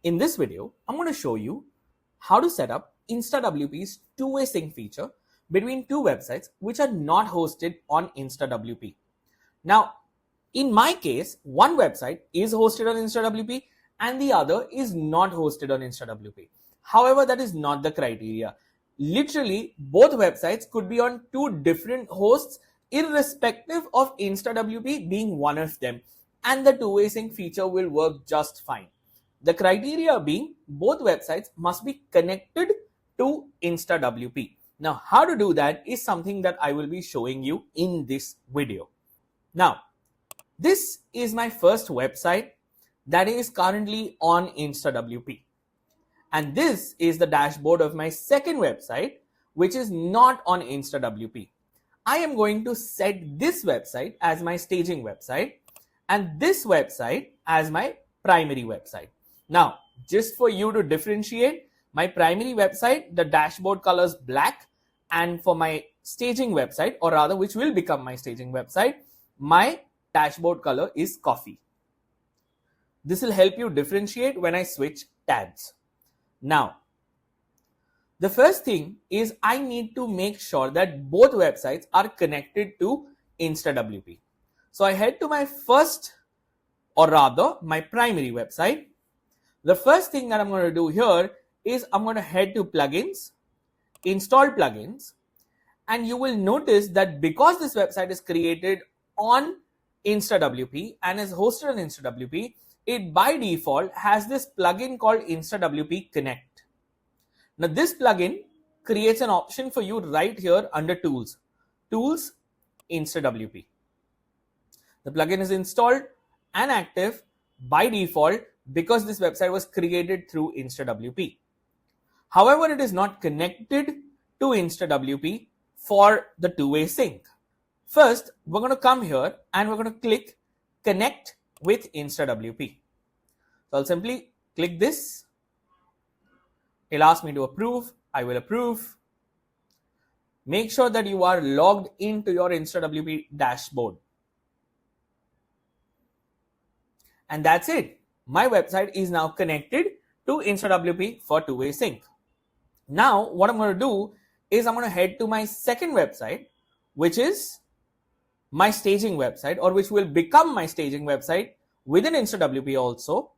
In this video, I'm going to show you how to set up InstaWP's two-way sync feature between two websites which are not hosted on InstaWP. Now, in my case, one website is hosted on InstaWP and the other is not hosted on InstaWP. However, that is not the criteria. Literally, both websites could be on two different hosts irrespective of InstaWP being one of them, and the two-way sync feature will work just fine. The criteria being both websites must be connected to InstaWP. Now, how to do that is something that I will be showing you in this video. Now, this is my first website that is currently on InstaWP. And this is the dashboard of my second website, which is not on InstaWP. I am going to set this website as my staging website and this website as my primary website. Now, just for you to differentiate, my primary website, the dashboard color is black, and for my staging website, or rather which will become my staging website, my dashboard color is coffee. This will help you differentiate when I switch tabs. Now, the first thing is I need to make sure that both websites are connected to InstaWP. So I head to my first, or rather my primary website. The first thing that I'm going to do here is I'm going to head to plugins, install plugins, and you will notice that because this website is created on InstaWP and is hosted on InstaWP, it by default has this plugin called InstaWP Connect. Now this plugin creates an option for you right here under Tools, InstaWP. The plugin is installed and active by default because this website was created through InstaWP. However, it is not connected to InstaWP for the two-way sync. First, we're going to come here and we're going to click Connect with InstaWP. So I'll simply click this. It'll ask me to approve. I will approve. Make sure that you are logged into your InstaWP dashboard. And that's it. My website is now connected to InstaWP for two-way sync. Now, what I'm going to do is I'm going to head to my second website, which is my staging website, or which will become my staging website within InstaWP also.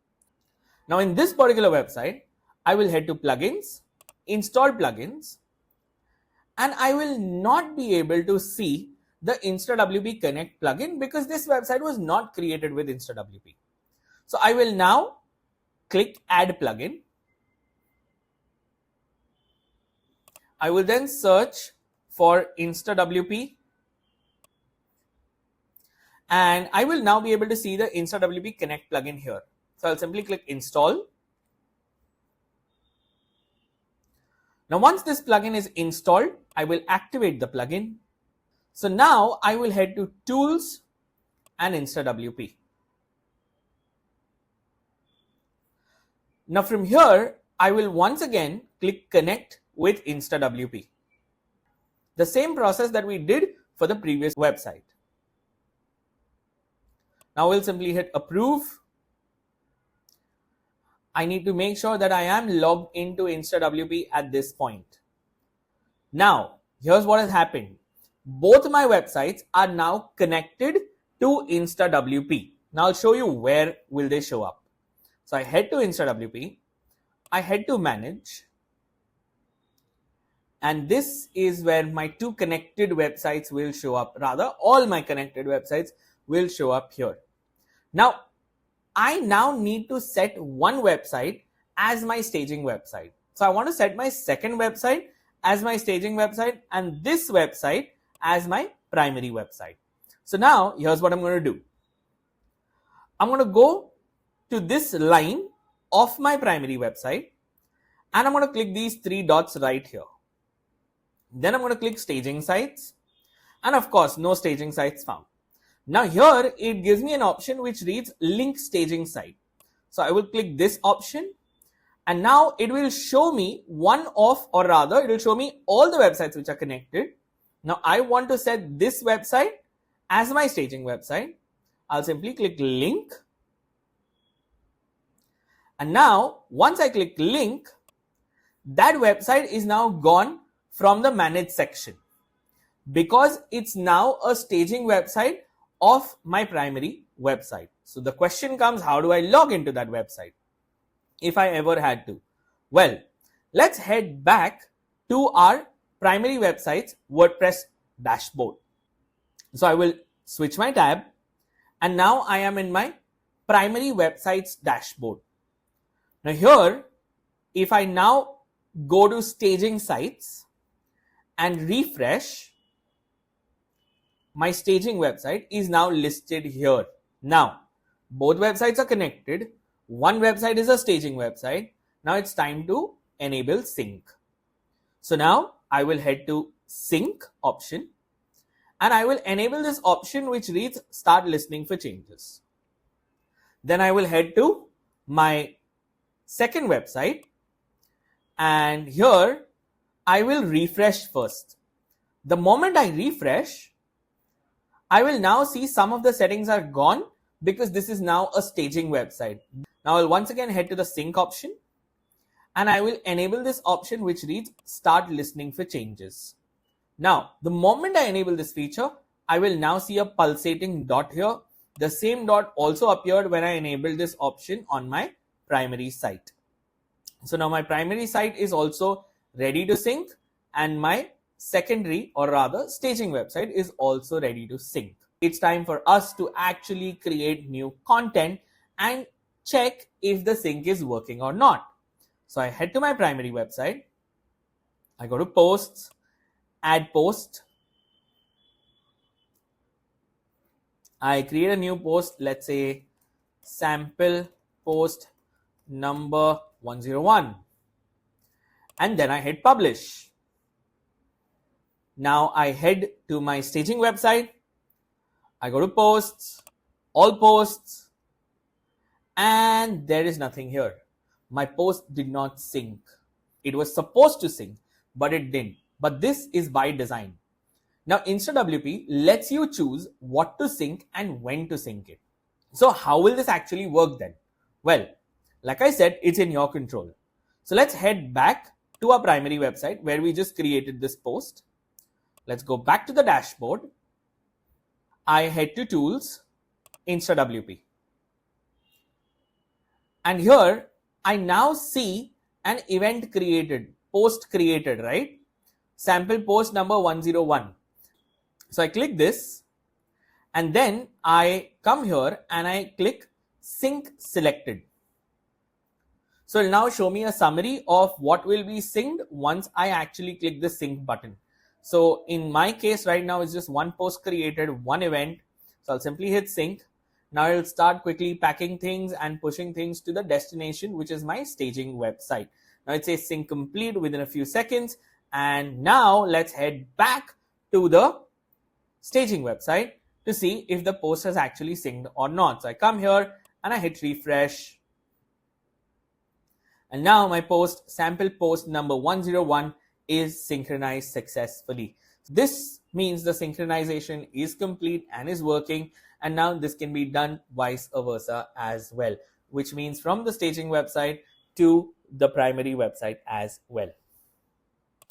Now, in this particular website, I will head to plugins, install plugins, and I will not be able to see the InstaWP Connect plugin because this website was not created with InstaWP. So I will now click Add Plugin. I will then search for InstaWP, and I will now be able to see the InstaWP Connect plugin here. So I'll simply click Install. Now once this plugin is installed, I will activate the plugin. So now I will head to Tools and InstaWP. Now from here, I will once again click Connect with InstaWP. The same process that we did for the previous website. Now we'll simply hit Approve. I need to make sure that I am logged into InstaWP at this point. Now, here's what has happened. Both my websites are now connected to InstaWP. Now I'll show you where will they show up. So I head to InstaWP, I head to Manage, and this is where my two connected websites will show up. Rather, all my connected websites will show up here. Now, I now need to set one website as my staging website. So I want to set my second website as my staging website and this website as my primary website. So now here's what I'm going to do. I'm going to go to this line of my primary website and I'm going to click these three dots right here. Then I'm going to click Staging Sites, and of course no staging sites found. Now here it gives me an option which reads Link Staging Site. So I will click this option and now it will show me one of, or rather it will show me all the websites which are connected. Now I want to set this website as my staging website. I'll simply click Link And now once I click link, that website is now gone from the manage section because it's now a staging website of my primary website. So the question comes, how do I log into that website if I ever had to? Well, let's head back to our primary website's WordPress dashboard. So I will switch my tab and now I am in my primary website's dashboard. Now here, if I now go to staging sites and refresh, my staging website is now listed here. Now, both websites are connected. One website is a staging website. Now it's time to enable sync. So now I will head to sync option and I will enable this option which reads start listening for changes. Then I will head to my second website and here I will refresh first. The moment I refresh, I will now see some of the settings are gone because this is now a staging website. Now I'll once again head to the sync option and I will enable this option which reads start listening for changes. Now, the moment I enable this feature, I will now see a pulsating dot here. The same dot also appeared when I enabled this option on my primary site. So now my primary site is also ready to sync and my secondary or rather staging website is also ready to sync. It's time for us to actually create new content and check if the sync is working or not. So I head to my primary website. I go to posts, add post. I create a new post, let's say sample post number 101. And then I hit publish. Now I head to my staging website. I go to posts, all posts, and there is nothing here. My post did not sync. It was supposed to sync, but it didn't. But this is by design. Now InstaWP lets you choose what to sync and when to sync it. So how will this actually work then? Well, like I said, it's in your control. So let's head back to our primary website where we just created this post. Let's go back to the dashboard. I head to tools, InstaWP. And here I now see an event created, post created, right? Sample post number 101. So I click this and then I come here and I click sync selected. So it'll now show me a summary of what will be synced once I actually click the sync button. So in my case right now, it's just one post created, one event. So I'll simply hit sync. Now it'll start quickly packing things and pushing things to the destination, which is my staging website. Now it says sync complete within a few seconds. And now let's head back to the staging website to see if the post has actually synced or not. So I come here and I hit refresh. And now my post, sample post number 101, is synchronized successfully. This means the synchronization is complete and is working. And now this can be done vice versa as well, which means from the staging website to the primary website as well.